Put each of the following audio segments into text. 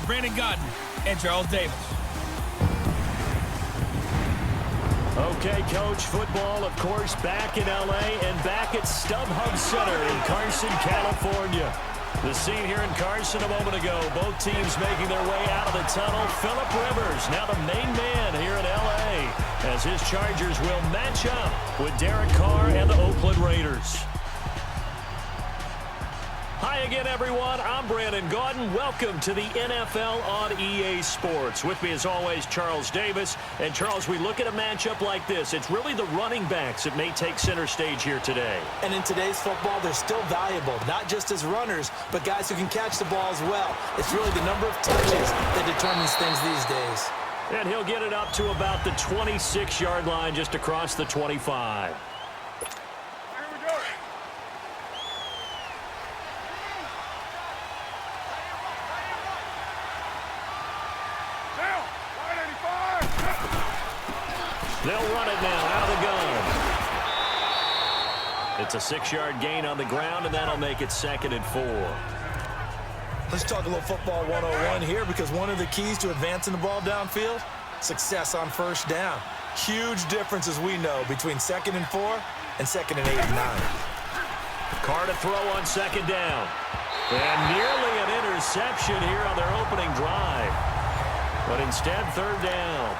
Brandon Gaudin and Charles Davis. Okay, Coach, football, of course, back in L.A. and back at StubHub Center in Carson, California. The scene here in Carson a moment ago. Both teams making their way out of the tunnel. Phillip Rivers, now the main man here in L.A., as his Chargers will match up with Derek Carr and the Oakland Raiders. Hi again, everyone. I'm Brandon Gaudin. Welcome to the NFL on EA Sports. With me, as always, Charles Davis. And, Charles, we look at a matchup like this. It's really the running backs that may take center stage here today. And in today's football, they're still valuable, not just as runners, but guys who can catch the ball as well. It's really the number of touches that determines things these days. And he'll get it up to about the 26-yard line, just across the 25. They'll run it now out of the gun. It's a 6-yard gain on the ground, and that'll make it 2nd and 4. Let's talk a little football 101 here, because one of the keys to advancing the ball downfield, success on first down. Huge difference, as we know, between 2nd and 4 and 2nd and 8 and 9. Carr to throw on 2nd down. And nearly an interception here on their opening drive. But instead, 3rd down.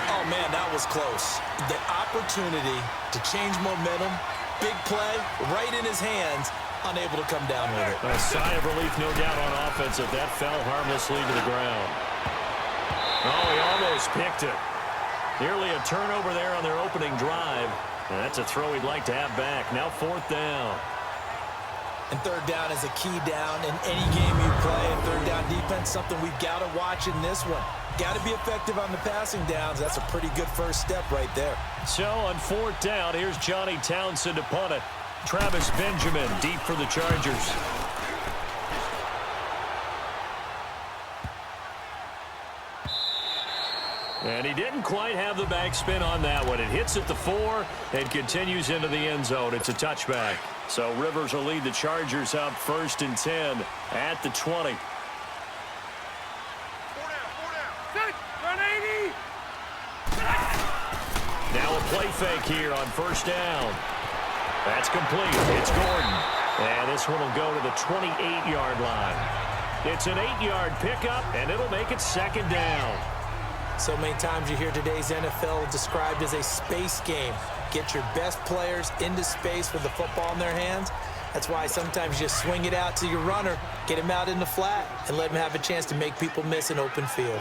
Oh, man, that was close. The opportunity to change momentum, big play, right in his hands, unable to come down with it. A sigh of relief, no doubt, on offense if that fell harmlessly to the ground. Oh, he almost picked it. Nearly a turnover there on their opening drive. And that's a throw he'd like to have back. Now 4th down. And 3rd down is a key down in any game you play. And 3rd down defense, something we've got to watch in this one. Got to be effective on the passing downs. That's a pretty good first step right there. So on 4th down, here's Johnny Townsend to punt it. Travis Benjamin deep for the Chargers. And he didn't quite have the backspin on that one. It hits at the 4 and continues into the end zone. It's a touchback. So Rivers will lead the Chargers up 1st and 10 at the 20. Now a play fake here on 1st down. That's complete. It's Gordon. And this one will go to the 28-yard line. It's an 8-yard pickup, and it'll make it 2nd down. So many times you hear today's NFL described as a space game. Get your best players into space with the football in their hands. That's why sometimes you just swing it out to your runner, get him out in the flat, and let him have a chance to make people miss an open field.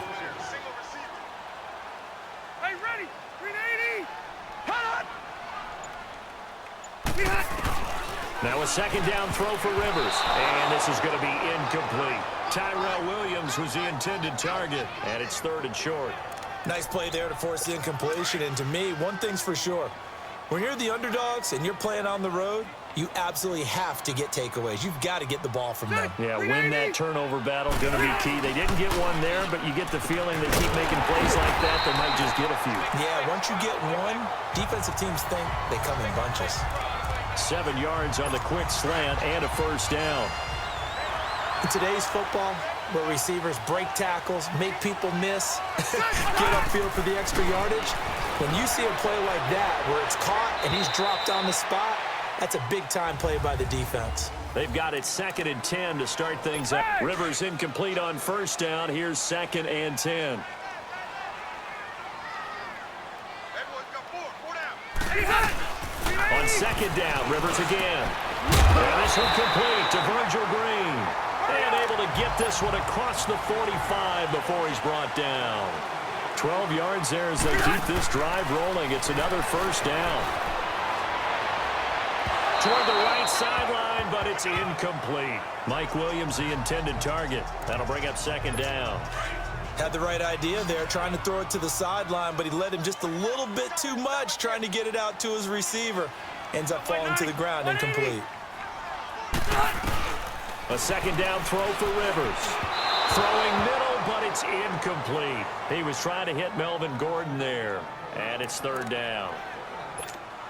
Now a 2nd down throw for Rivers, and this is going to be incomplete. Tyrell Williams was the intended target, and it's 3rd and short. Nice play there to force the incompletion, and to me, one thing's for sure. When you're the underdogs and you're playing on the road, you absolutely have to get takeaways. You've got to get the ball from them. Yeah, win that turnover battle, going to be key. They didn't get one there, but you get the feeling they keep making plays like that, they might just get a few. Yeah, once you get one, defensive teams think they come in bunches. 7 yards on the quick slant and a 1st down. In today's football, where receivers break tackles, make people miss, get upfield for the extra yardage, when you see a play like that where it's caught and he's dropped on the spot, that's a big-time play by the defense. They've got it 2nd and 10 to start things up. Rivers incomplete on 1st down. Here's 2nd and 10. On 2nd down, Rivers again. And this one complete to Virgil Green. And able to get this one across the 45 before he's brought down. 12 yards there as they keep this drive rolling. It's another 1st down. Toward the right sideline, but it's incomplete. Mike Williams, the intended target. That'll bring up 2nd down. Had the right idea there, trying to throw it to the sideline, but he led him just a little bit too much, trying to get it out to his receiver. Ends up falling to the ground, incomplete. A 2nd down throw for Rivers. Throwing middle, but it's incomplete. He was trying to hit Melvin Gordon there, and it's 3rd down.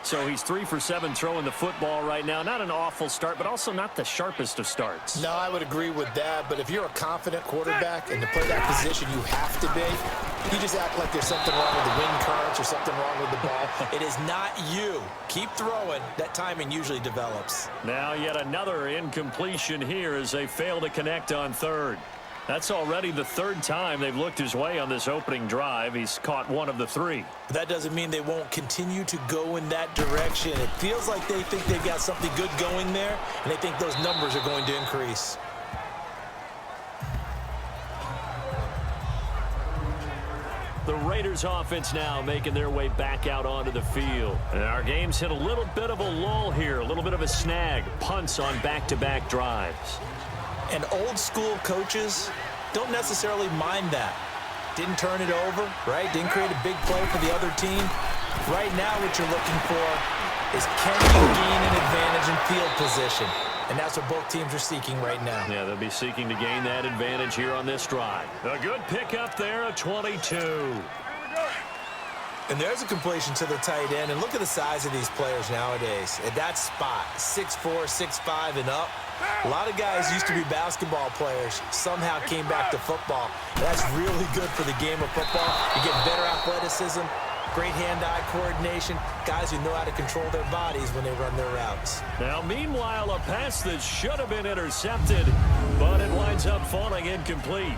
So he's 3 for 7 throwing the football right now. Not an awful start, but also not the sharpest of starts. No, I would agree with that. But if you're a confident quarterback and to play that position, you have to be. You just act like there's something wrong with the wind currents or something wrong with the ball. It is not you. Keep throwing. That timing usually develops. Now yet another incompletion here as they fail to connect on third. That's already the third time they've looked his way on this opening drive. He's caught one of the 3. That doesn't mean they won't continue to go in that direction. It feels like they think they've got something good going there, and they think those numbers are going to increase. The Raiders offense now making their way back out onto the field. And our game's hit a little bit of a lull here, a little bit of a snag. Punts on back-to-back drives. And old-school coaches don't necessarily mind that. Didn't turn it over, right? Didn't create a big play for the other team. Right now what you're looking for is can you gain an advantage in field position? And that's what both teams are seeking right now. Yeah, they'll be seeking to gain that advantage here on this drive. A good pickup there, a 22. And there's a completion to the tight end. And look at the size of these players nowadays. At that spot, 6'4", 6'5", and up. A lot of guys used to be basketball players, somehow came back to football. That's really good for the game of football. You get better athleticism, great hand-eye coordination, guys who know how to control their bodies when they run their routes. Now, meanwhile, a pass that should have been intercepted, but it winds up falling incomplete.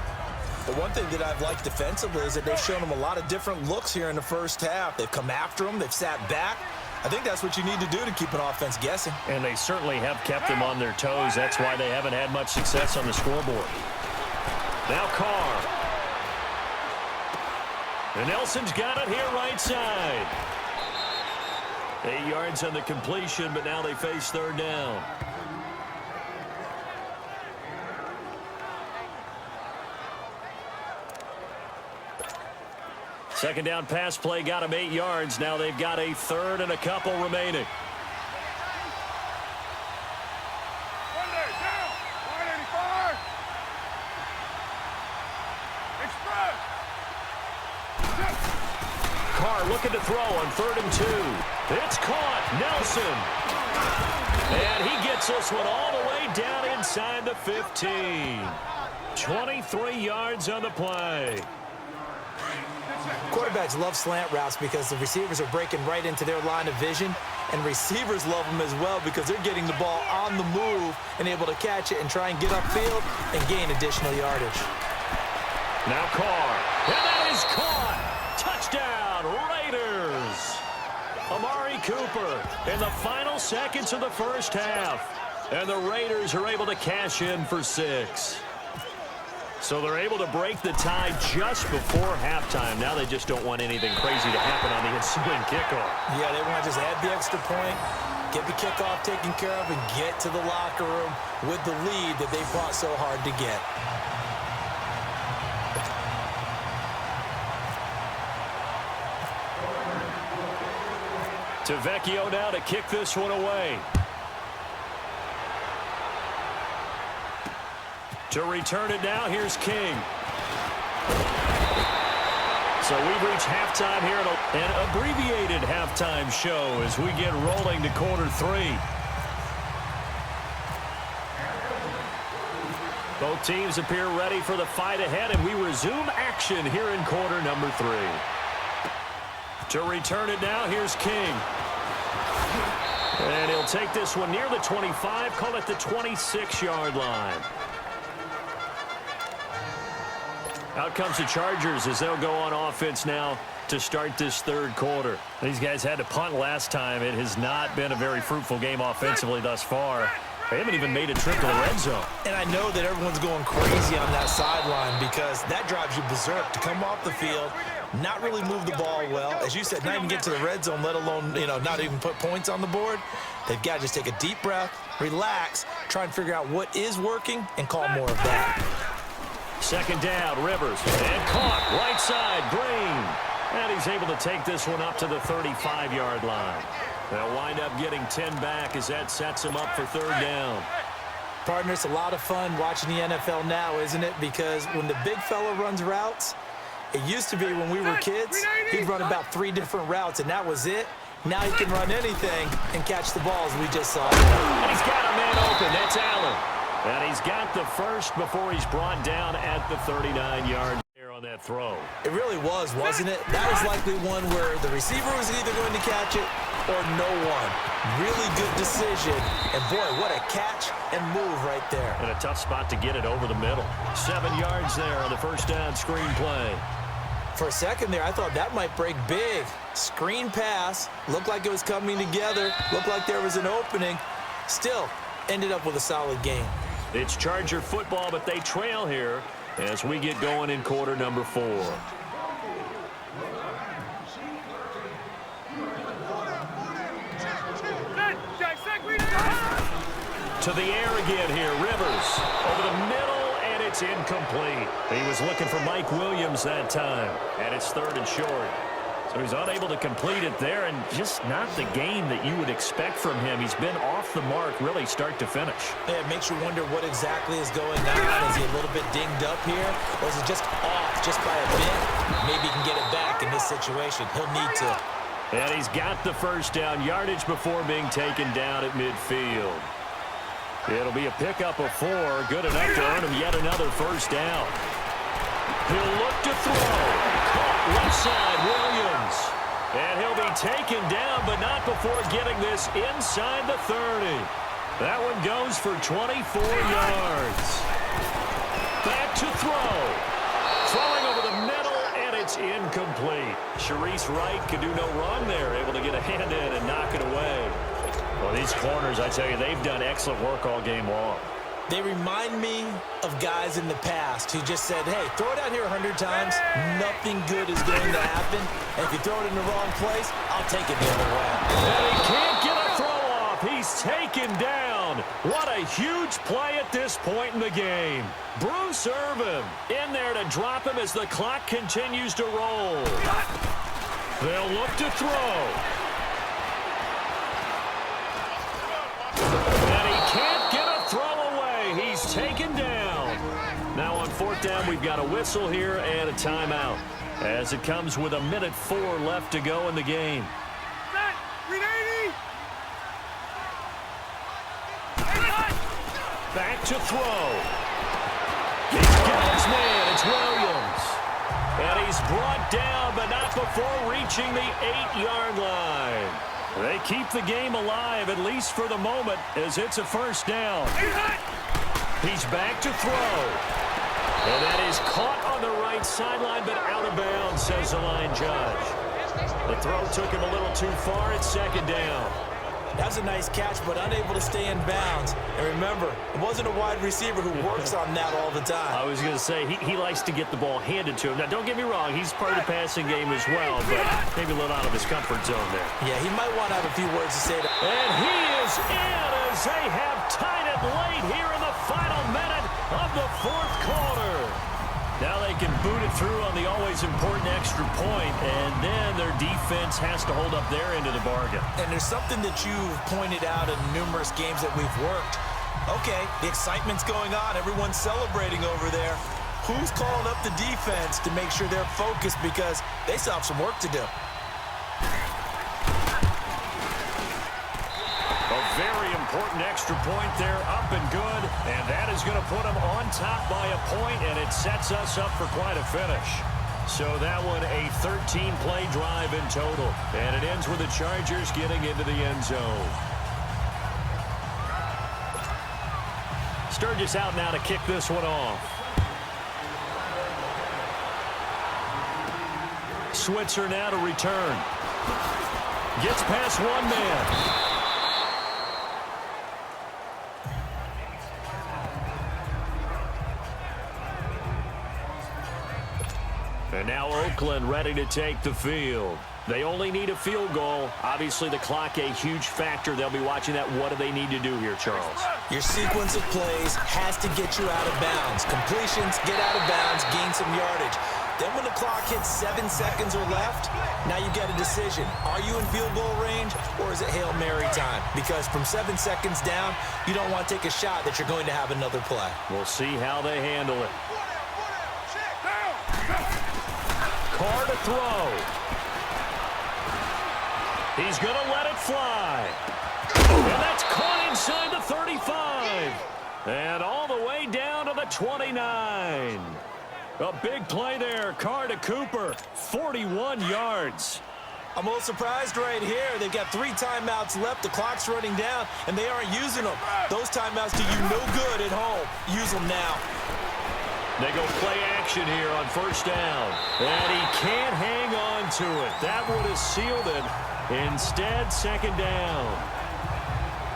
The one thing that I've liked defensively is that they've shown them a lot of different looks here in the first half. They've come after them. They've sat back. I think that's what you need to do to keep an offense guessing. And they certainly have kept them on their toes. That's why they haven't had much success on the scoreboard. Now Carr. And Nelson's got it here right side. 8 yards on the completion, but now they face third down. Second down pass play got him 8 yards. Now they've got a third and a couple remaining. Carr looking to throw on 3rd and 2. It's caught. Nelson. And he gets this one all the way down inside the 15. 23 yards on the play. Quarterbacks love slant routes because the receivers are breaking right into their line of vision, and receivers love them as well because they're getting the ball on the move and able to catch it and try and get upfield and gain additional yardage. Now Carr, and that is caught. Touchdown, Raiders. Amari Cooper in the final seconds of the first half, and the Raiders are able to cash in for 6. So they're able to break the tie just before halftime. Now they just don't want anything crazy to happen on the ensuing kickoff. Yeah, they want to just add the extra point, get the kickoff taken care of, and get to the locker room with the lead that they fought so hard to get. To Vecchio now to kick this one away. To return it now, here's King. So we've reached halftime here at an abbreviated halftime show as we get rolling to quarter 3. Both teams appear ready for the fight ahead, and we resume action here in quarter number 3. To return it now, here's King. And he'll take this one near the 25, call it the 26-yard line. Out comes the Chargers as they'll go on offense now to start this third quarter. These guys had to punt last time. It has not been a very fruitful game offensively thus far. They haven't even made a trip to the red zone. And I know that everyone's going crazy on that sideline because that drives you berserk to come off the field, not really move the ball well. As you said, not even get to the red zone, let alone, not even put points on the board. They've got to just take a deep breath, relax, try and figure out what is working, and call more of that. Second down, Rivers, and caught, right side, Green. And he's able to take this one up to the 35-yard line. They'll wind up getting 10 back as that sets him up for third down. Partner, it's a lot of fun watching the NFL now, isn't it? Because when the big fella runs routes, it used to be when we were kids, he'd run about 3 different routes, and that was it. Now he can run anything and catch the balls we just saw. And he's got a man open. That's Allen. And he's got the first before he's brought down at the 39-yard there on that throw. It really was, wasn't it? That was likely one where the receiver was either going to catch it or no one. Really good decision. And, boy, what a catch and move right there. And a tough spot to get it over the middle. 7 yards there on the first down screen play. For a second there, I thought that might break big. Screen pass. Looked like it was coming together. Looked like there was an opening. Still, ended up with a solid game. It's Charger football, but they trail here as we get going in quarter number 4. To the air again here, Rivers over the middle, and it's incomplete. He was looking for Mike Williams that time, and it's 3rd and short. So he's unable to complete it there, and just not the game that you would expect from him. He's been off the mark really start to finish. Yeah, it makes you wonder what exactly is going on. Is he a little bit dinged up here, or is it just off just by a bit? Maybe he can get it back in this situation. He'll need to. And he's got the first down yardage before being taken down at midfield. It'll be a pickup of 4, good enough to earn him yet another first down. He'll look to throw. Caught left side, Williams. And he'll be taken down, but not before getting this inside the 30. That one goes for 24 yards. Back to throw. Throwing over the middle, and it's incomplete. Sharice Wright could do no wrong there, able to get a hand in and knock it away. Well, these corners, I tell you, they've done excellent work all game long. They remind me of guys in the past who just said, hey, throw it out here 100 times, nothing good is going to happen. And if you throw it in the wrong place, I'll take it the other way. And he can't get a throw off. He's taken down. What a huge play at this point in the game. Bruce Irvin in there to drop him as the clock continues to roll. They'll look to throw. And he can't get a throw away. He's taken down. Now on 4th down, we've got a whistle here and a timeout as it comes with 1:04 left to go in the game. Back to throw. He's got his man. It's Williams. And he's brought down, but not before reaching the 8-yard line. They keep the game alive, at least for the moment, as it's a first down. He's back to throw. And that is caught on the right sideline, but out of bounds, says the line judge. The throw took him a little too far at 2nd down. That was a nice catch, but unable to stay in bounds. And remember, it wasn't a wide receiver who works on that all the time. I was going to say, he likes to get the ball handed to him. Now, don't get me wrong, he's part of the passing game as well, but maybe a little out of his comfort zone there. Yeah, he might want to have a few words to say to. And he is in as they have tied it late here in the final minute of the 4th quarter. Now they can boot it through on the always important extra point, and then their defense has to hold up their end of the bargain. And there's something that you've pointed out in numerous games that we've worked. Okay, the excitement's going on. Everyone's celebrating over there. Who's calling up the defense to make sure they're focused because they still have some work to do? A very important extra point there, up and good, and that is going to put them on top by a point, and it sets us up for quite a finish. So that one, a 13-play drive in total, and it ends with the Chargers getting into the end zone. Sturgis out now to kick this one off. Switzer now to return. Gets past one man. And now Oakland ready to take the field. They only need a field goal. Obviously, the clock a huge factor. They'll be watching that. What do they need to do here, Charles? Your sequence of plays has to get you out of bounds. Completions, get out of bounds, gain some yardage. Then when the clock hits 7 seconds or left, now you get a decision. Are you in field goal range, or is it Hail Mary time? Because from 7 seconds down, you don't want to take a shot that you're going to have another play. We'll see how they handle it. Carr to throw. He's going to let it fly. And that's caught inside the 35. And all the way down to the 29. A big play there. Carr to Cooper. 41 yards. I'm a little surprised right here. They've got 3 timeouts left. The clock's running down, and they aren't using them. Those timeouts do you no good at home. Use them now. They go play action here on first down. And he can't hang on to it. That would have sealed it. Instead, second down.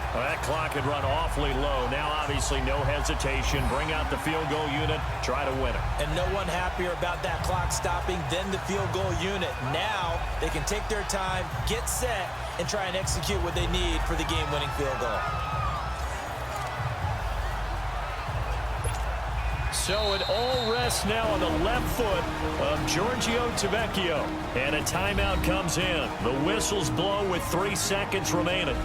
Well, that clock had run awfully low. Now, obviously, no hesitation. Bring out the field goal unit. Try to win it. And no one happier about that clock stopping than the field goal unit. Now, they can take their time, get set, and try and execute what they need for the game-winning field goal. So it all rests now on the left foot of Giorgio Tavecchio. And a timeout comes in. The whistles blow with 3 seconds remaining.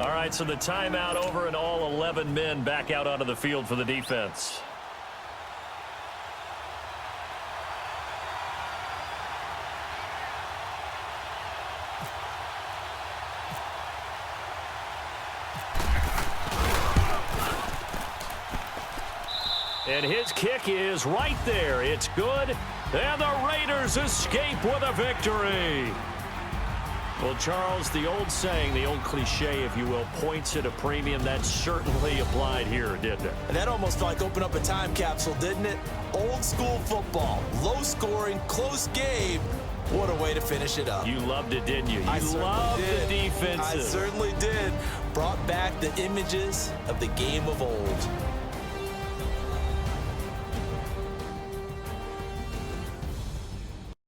All right, so the timeout over and all 11 men back out onto the field for the defense. And his kick is right there. It's good. And the Raiders escape with a victory. Well, Charles, the old saying, the old cliche, if you will, points at a premium, that certainly applied here, didn't it? And that almost like opened up a time capsule, didn't it? Old school football, low scoring, close game. What a way to finish it up. You loved it, didn't you? You loved the defenses. I certainly did. Brought back the images of the game of old.